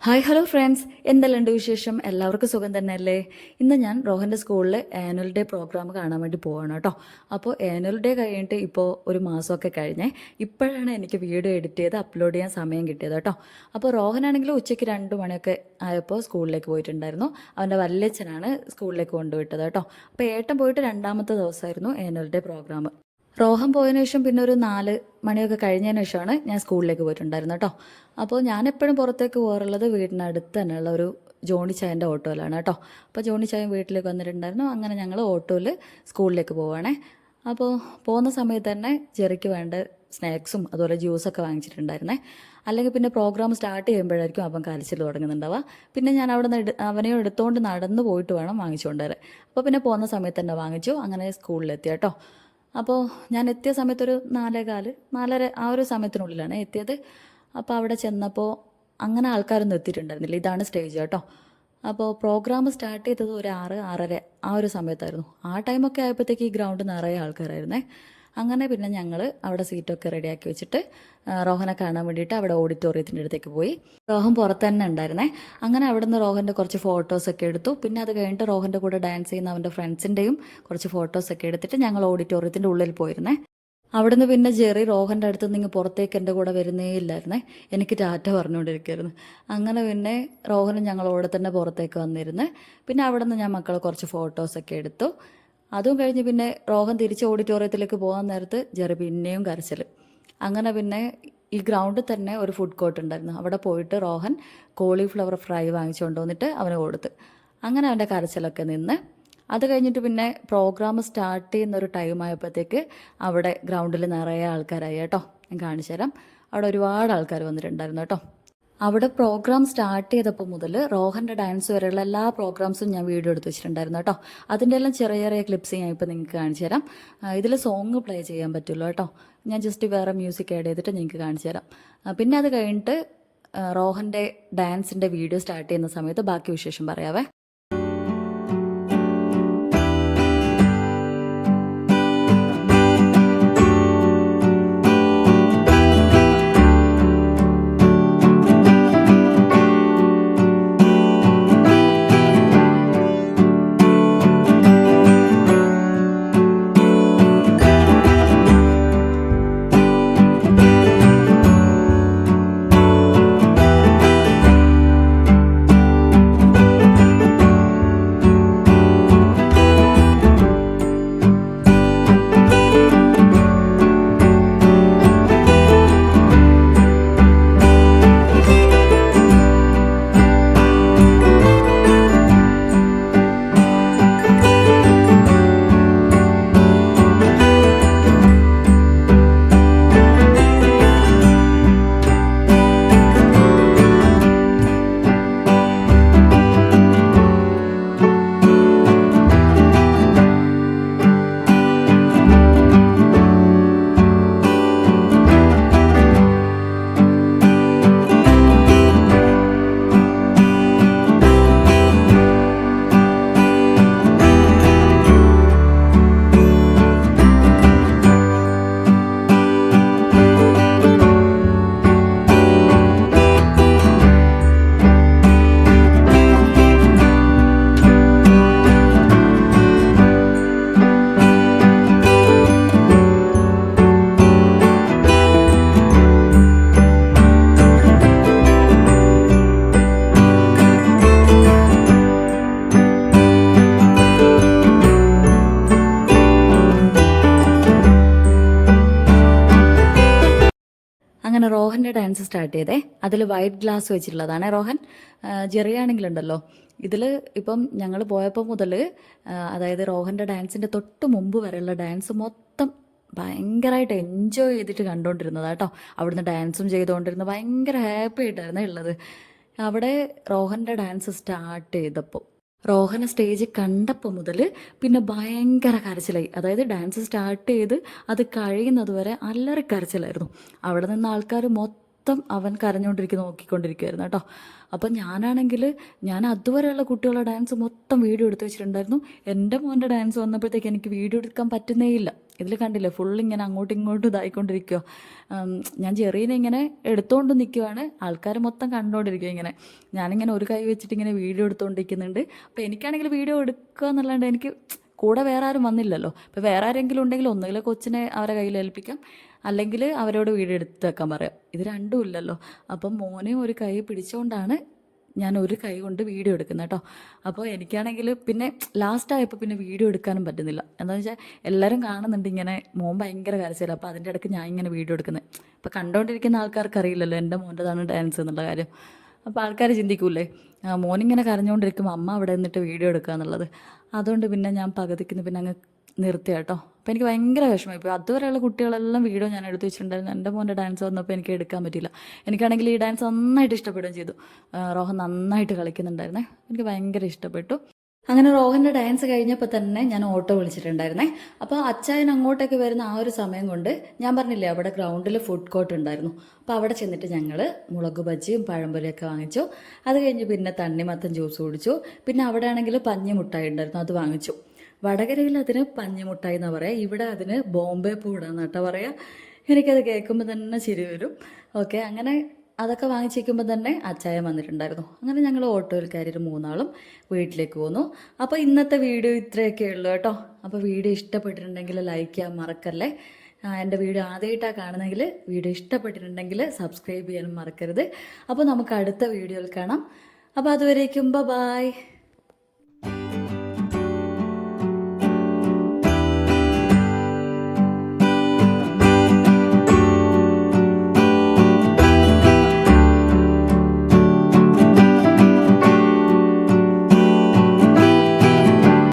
Hi hello friends, എന്തെല്ലാം വിശേഷം? എല്ലാവർക്കും സുഖം തന്നെയല്ലേ? ഇന്ന് ഞാൻ റോഹൻ്റെ സ്കൂളിൽ ആനുവൽ ഡേ പ്രോഗ്രാം കാണാൻ വേണ്ടി പോവാണ് കേട്ടോ. അപ്പോൾ ആനുവൽ ഡേ കഴിഞ്ഞിട്ട് ഇപ്പോൾ ഒരു മാസമൊക്കെ കഴിഞ്ഞേ. ഇപ്പോഴാണ് എനിക്ക് വീഡിയോ എഡിറ്റ് ചെയ്ത് അപ്ലോഡ് ചെയ്യാൻ സമയം കിട്ടിയത് കേട്ടോ. അപ്പോൾ റോഹനാണെങ്കിൽ ഉച്ചയ്ക്ക് 2 മണിയൊക്കെ ആയപ്പോൾ സ്കൂളിലേക്ക് പോയിട്ടുണ്ടായിരുന്നു. അവൻ്റെ വല്യച്ഛനാണ് സ്കൂളിലേക്ക് കൊണ്ടുവിട്ടത് കേട്ടോ. അപ്പോൾ ഏട്ടൻ പോയിട്ട് 2ാമത്തെ ദിവസമായിരുന്നു ആനുവൽ ഡേ പ്രോഗ്രാം. റോഹൻ പോയതിനു ശേഷം പിന്നെ ഒരു 4 മണിയൊക്കെ കഴിഞ്ഞതിന് ശേഷമാണ് ഞാൻ സ്കൂളിലേക്ക് പോയിട്ടുണ്ടായിരുന്നത് കേട്ടോ. അപ്പോൾ ഞാൻ എപ്പോഴും പുറത്തേക്ക് പോകാറുള്ളത് വീടിനടുത്ത് തന്നെയുള്ള ഒരു ജോണി ചായൻ്റെ ഓട്ടോയിലാണ് കേട്ടോ. അപ്പോൾ ജോണി ചായ വീട്ടിലേക്ക് വന്നിട്ടുണ്ടായിരുന്നു. അങ്ങനെ ഞങ്ങൾ ഓട്ടോയിൽ സ്കൂളിലേക്ക് പോവുകയാണേ. അപ്പോൾ പോകുന്ന സമയത്ത് തന്നെ ജെറിക്ക് വേണ്ട സ്നാക്സും അതുപോലെ ജ്യൂസൊക്കെ വാങ്ങിച്ചിട്ടുണ്ടായിരുന്നേ. അല്ലെങ്കിൽ പിന്നെ പ്രോഗ്രാം സ്റ്റാർട്ട് ചെയ്യുമ്പോഴായിരിക്കും അവൻ കരച്ചിൽ തുടങ്ങുന്നുണ്ടാവുക. പിന്നെ ഞാൻ അവിടെ നിന്ന് അവനെ എടുത്തുകൊണ്ട് നടന്നു പോയിട്ട് വേണം വാങ്ങിച്ചുകൊണ്ട് വരാൻ. അപ്പോൾ പിന്നെ പോകുന്ന സമയത്ത് തന്നെ വാങ്ങിച്ചു. അങ്ങനെ സ്കൂളിലെത്തി കേട്ടോ. അപ്പോൾ ഞാൻ എത്തിയ സമയത്തൊരു 4:15, 4:30 ആ ഒരു സമയത്തിനുള്ളിലാണ് എത്തിയത്. അപ്പോൾ അവിടെ ചെന്നപ്പോൾ അങ്ങനെ ആൾക്കാരൊന്നും എത്തിയിട്ടുണ്ടായിരുന്നില്ല. ഇതാണ് സ്റ്റേജ് കേട്ടോ. അപ്പോൾ പ്രോഗ്രാം സ്റ്റാർട്ട് ചെയ്തത് ഒരു 6, 6:30 ആ ഒരു സമയത്തായിരുന്നു. ആ ടൈമൊക്കെ ആയപ്പോഴത്തേക്ക് ഈ ഗ്രൗണ്ട് നിറയെ ആൾക്കാരായിരുന്നേ. അങ്ങനെ പിന്നെ ഞങ്ങൾ അവിടെ സീറ്റൊക്കെ റെഡിയാക്കി വെച്ചിട്ട് റോഹനെ കാണാൻ വേണ്ടിയിട്ട് അവിടെ ഓഡിറ്റോറിയത്തിൻ്റെ അടുത്തേക്ക് പോയി. റോഹൻ പുറത്ത് തന്നെ ഉണ്ടായിരുന്നേ. അങ്ങനെ അവിടെ നിന്ന് റോഹൻ്റെ കുറച്ച് ഫോട്ടോസൊക്കെ എടുത്തു. പിന്നെ അത് കഴിഞ്ഞിട്ട് റോഹൻ്റെ കൂടെ ഡാൻസ് ചെയ്യുന്ന അവൻ്റെ ഫ്രണ്ട്സിൻ്റെയും കുറച്ച് ഫോട്ടോസൊക്കെ എടുത്തിട്ട് ഞങ്ങൾ ഓഡിറ്റോറിയത്തിൻ്റെ ഉള്ളിൽ പോയിരുന്നേ. അവിടെ നിന്ന് പിന്നെ ജെറി റോഹൻ്റെ അടുത്ത് നിന്ന് പുറത്തേക്ക് എൻ്റെ കൂടെ വരുന്നേ ഇല്ലായിരുന്നേ. എനിക്ക് ടാറ്റ പറഞ്ഞുകൊണ്ടിരിക്കുകയായിരുന്നു. അങ്ങനെ പിന്നെ റോഹനും ഞങ്ങളോടെ തന്നെ പുറത്തേക്ക് വന്നിരുന്നേ. പിന്നെ അവിടെ നിന്ന് ഞാൻ മക്കളെ കുറച്ച് ഫോട്ടോസൊക്കെ എടുത്തു. അതും കഴിഞ്ഞ് പിന്നെ റോഹൻ തിരിച്ച് ഓഡിറ്റോറിയത്തിലേക്ക് പോകാൻ നേരത്ത് ജെറി പിന്നെയും കരച്ചിൽ. അങ്ങനെ പിന്നെ ഈ ഗ്രൗണ്ടിൽ തന്നെ ഒരു ഫുഡ് കോർട്ട് ഉണ്ടായിരുന്നു. അവിടെ പോയിട്ട് റോഹൻ കോളിഫ്ലവർ ഫ്രൈ വാങ്ങിച്ചുകൊണ്ട് വന്നിട്ട് അവന് കൊടുത്ത്. അങ്ങനെ അവൻ്റെ കരച്ചിലൊക്കെ നിന്ന് അത് കഴിഞ്ഞിട്ട് പിന്നെ പ്രോഗ്രാം സ്റ്റാർട്ട് ചെയ്യുന്നൊരു ടൈം ആയപ്പോഴത്തേക്ക് അവിടെ ഗ്രൗണ്ടിൽ നിറയെ ആൾക്കാരായി കേട്ടോ. ഞാൻ കാണിച്ചു തരാം. അവിടെ ഒരുപാട് ആൾക്കാർ വന്നിട്ടുണ്ടായിരുന്നു കേട്ടോ. അവിടെ പ്രോഗ്രാം സ്റ്റാർട്ട് ചെയ്തപ്പോൾ മുതൽ റോഹൻ്റെ ഡാൻസ് വരെയുള്ള എല്ലാ പ്രോഗ്രാംസും ഞാൻ വീഡിയോ എടുത്ത് വെച്ചിട്ടുണ്ടായിരുന്നു കേട്ടോ. അതിൻ്റെ എല്ലാം ചെറിയ ചെറിയ ക്ലിപ്സ് ഞാൻ ഇപ്പോൾ നിങ്ങൾക്ക് കാണിച്ചു തരാം. ഇതിൽ സോങ് പ്ലേ ചെയ്യാൻ പറ്റുള്ളൂ കേട്ടോ. ഞാൻ ജസ്റ്റ് വേറെ മ്യൂസിക് ആഡ് ചെയ്തിട്ട് നിങ്ങൾക്ക് കാണിച്ചു തരാം. പിന്നെ അത് കഴിഞ്ഞിട്ട് റോഹൻ്റെ ഡാൻസിൻ്റെ വീഡിയോ സ്റ്റാർട്ട് ചെയ്യുന്ന സമയത്ത് ബാക്കി വിശേഷം പറയാവേ. അങ്ങനെ റോഹൻ്റെ ഡാൻസ് സ്റ്റാർട്ട് ചെയ്തേ. അതിൽ വൈറ്റ് ഗ്ലാസ് വെച്ചിട്ടുള്ളതാണ് റോഹൻ. ജെറിയാണെങ്കിലുണ്ടല്ലോ ഇതിൽ ഇപ്പം ഞങ്ങൾ പോയപ്പോൾ മുതൽ അതായത് റോഹൻ്റെ ഡാൻസിൻ്റെ തൊട്ട് മുമ്പ് വരെയുള്ള ഡാൻസ് മൊത്തം ഭയങ്കരമായിട്ട് എൻജോയ് ചെയ്തിട്ട് കണ്ടുകൊണ്ടിരുന്നതാണ് കേട്ടോ. അവിടുന്ന് ഡാൻസും ചെയ്തുകൊണ്ടിരുന്നത് ഭയങ്കര ഹാപ്പി ആയിട്ടായിരുന്നു ഉള്ളത്. അവിടെ റോഹൻ്റെ ഡാൻസ് സ്റ്റാർട്ട് ചെയ്തപ്പോൾ റോഹനെ സ്റ്റേജ് കണ്ടപ്പോൾ മുതൽ പിന്നെ ഭയങ്കര കരച്ചിലായി. അതായത് ഡാൻസ് സ്റ്റാർട്ട് ചെയ്ത് അത് കഴിയുന്നത് വരെ അല്ലറി കരച്ചിലായിരുന്നു. അവിടെ നിന്ന് ആൾക്കാർ മൊത്തം അവൻ നോക്കിക്കൊണ്ടിരിക്കുമായിരുന്നു കേട്ടോ. അപ്പം ഞാനാണെങ്കിൽ ഞാൻ അതുവരെയുള്ള കുട്ടികളുടെ ഡാൻസ് മൊത്തം വീഡിയോ എടുത്ത് വെച്ചിട്ടുണ്ടായിരുന്നു. എൻ്റെ മോൻ്റെ ഡാൻസ് വന്നപ്പോഴത്തേക്ക് എനിക്ക് വീഡിയോ എടുക്കാൻ പറ്റുന്നേ ഇല്ല. ഇതിൽ കണ്ടില്ലേ ഇങ്ങനെ അങ്ങോട്ടും ഇങ്ങോട്ടും ഇതായിക്കൊണ്ടിരിക്കുമോ. ഞാൻ ചെറിയനെ ഇങ്ങനെ എടുത്തുകൊണ്ട് നിൽക്കുവാണ്, ആൾക്കാർ മൊത്തം കണ്ടുകൊണ്ടിരിക്കുക ഇങ്ങനെ. ഞാനിങ്ങനെ ഒരു കൈ വെച്ചിട്ട് ഇങ്ങനെ വീഡിയോ എടുത്തുകൊണ്ടിരിക്കുന്നുണ്ട്. അപ്പോൾ എനിക്കാണെങ്കിൽ വീഡിയോ എടുക്കുക എന്നല്ലാണ്ട് എനിക്ക് കൂടെ വേറെ ആരും വന്നില്ലല്ലോ. ഇപ്പോൾ വേറെ ആരെങ്കിലും ഉണ്ടെങ്കിൽ ഒന്നുകിൽ കൊച്ചിനെ അവരെ കയ്യിൽ ഏൽപ്പിക്കാം, അല്ലെങ്കിൽ അവരോട് വീഡിയോ എടുത്ത് വെക്കാൻ പറയാം. ഇത് രണ്ടും ഇല്ലല്ലോ. അപ്പം മോനെ ഒരു കൈ പിടിച്ചുകൊണ്ടാണ് ഞാൻ ഒരു കൈ കൊണ്ട് വീഡിയോ എടുക്കുന്നത് കേട്ടോ. അപ്പോൾ എനിക്കാണെങ്കിൽ പിന്നെ ലാസ്റ്റായപ്പോൾ പിന്നെ വീഡിയോ എടുക്കാനും പറ്റുന്നില്ല. എന്താണെന്ന് വെച്ചാൽ എല്ലാവരും കാണുന്നുണ്ട് ഇങ്ങനെ മോൻ ഭയങ്കര കരച്ചില്ല. അപ്പോൾ അതിൻ്റെ ഇടയ്ക്ക് ഞാൻ ഇങ്ങനെ വീഡിയോ എടുക്കുന്നത്. അപ്പോൾ കണ്ടുകൊണ്ടിരിക്കുന്ന ആൾക്കാർക്ക് അറിയില്ലല്ലോ എൻ്റെ മോൻ്റെതാണ് ഡാൻസ് എന്നുള്ള കാര്യം. അപ്പോൾ ആൾക്കാർ ചിന്തിക്കൂലേ മോനിങ്ങനെ കരഞ്ഞുകൊണ്ടിരിക്കുമ്പോൾ അമ്മ അവിടെ നിന്നിട്ട് വീഡിയോ എടുക്കുക എന്നുള്ളത്. അതുകൊണ്ട് പിന്നെ ഞാൻ പകുതിക്ക് പിന്നെ അങ്ങ് നിർത്തി കേട്ടോ. അപ്പോൾ എനിക്ക് ഭയങ്കര വിഷമമായി. ഇപ്പോൾ അതുവരെയുള്ള കുട്ടികളെല്ലാം വീഡിയോ ഞാൻ എടുത്ത് വെച്ചിട്ടുണ്ടായിരുന്നു. എൻ്റെ മോൻ്റെ ഡാൻസ് വന്നപ്പോൾ എനിക്ക് എടുക്കാൻ പറ്റിയില്ല. എനിക്കാണെങ്കിൽ ഈ ഡാൻസ് നന്നായിട്ട് ഇഷ്ടപ്പെടുകയും ചെയ്തു. റോഹൻ നന്നായിട്ട് കളിക്കുന്നുണ്ടായിരുന്നേ, എനിക്ക് ഭയങ്കര ഇഷ്ടപ്പെട്ടു. അങ്ങനെ റോഹൻ്റെ ഡാൻസ് കഴിഞ്ഞപ്പോൾ തന്നെ ഞാൻ ഓട്ടോ വിളിച്ചിട്ടുണ്ടായിരുന്നേ. അപ്പോൾ അച്ചായൻ അങ്ങോട്ടേക്ക് വരുന്ന ആ ഒരു സമയം കൊണ്ട് ഞാൻ പറഞ്ഞില്ലേ അവിടെ ഗ്രൗണ്ടിൽ ഫുഡ് കോർട്ട് ഉണ്ടായിരുന്നു. അപ്പോൾ അവിടെ ചെന്നിട്ട് ഞങ്ങൾ മുളക് ബജിയും പഴംപൊരിയൊക്കെ വാങ്ങിച്ചു. അത് കഴിഞ്ഞ് പിന്നെ തണ്ണിമത്തൻ ജ്യൂസ് കുടിച്ചു. പിന്നെ അവിടെ ആണെങ്കിൽ പഞ്ഞി മുട്ടായി ഉണ്ടായിരുന്നു, അത് വാങ്ങിച്ചു. വടകരയിൽ അതിന് പഞ്ഞിമുട്ടായി എന്നാണ് പറയുക, ഇവിടെ അതിന് ബോംബെ പൂടാന്ന് കേട്ടോ പറയുക. എനിക്കത് കേൾക്കുമ്പോൾ തന്നെ ചിരി വരും. ഓക്കെ, അങ്ങനെ അതൊക്കെ വാങ്ങിച്ചിരിക്കുമ്പോൾ തന്നെ അച്ചായൻ വന്നിട്ടുണ്ടായിരുന്നു. അങ്ങനെ ഞങ്ങൾ ഓട്ടോയിൽ കയറിയിട്ട് മൂന്നാളും വീട്ടിലേക്ക് പോന്നു. അപ്പോൾ ഇന്നത്തെ വീഡിയോ ഇത്രയൊക്കെ ഉള്ളൂ കേട്ടോ. അപ്പോൾ വീഡിയോ ഇഷ്ടപ്പെട്ടിട്ടുണ്ടെങ്കിൽ ലൈക്ക് ചെയ്യാൻ മറക്കല്ലേ. എൻ്റെ വീഡിയോ ആദ്യമായിട്ടാണ് കാണുന്നെങ്കിൽ വീഡിയോ ഇഷ്ടപ്പെട്ടിട്ടുണ്ടെങ്കിൽ സബ്സ്ക്രൈബ് ചെയ്യാനും മറക്കരുത്. അപ്പോൾ നമുക്ക് അടുത്ത വീഡിയോയിൽ കാണാം. അപ്പോൾ അതുവരേക്കും ബൈ.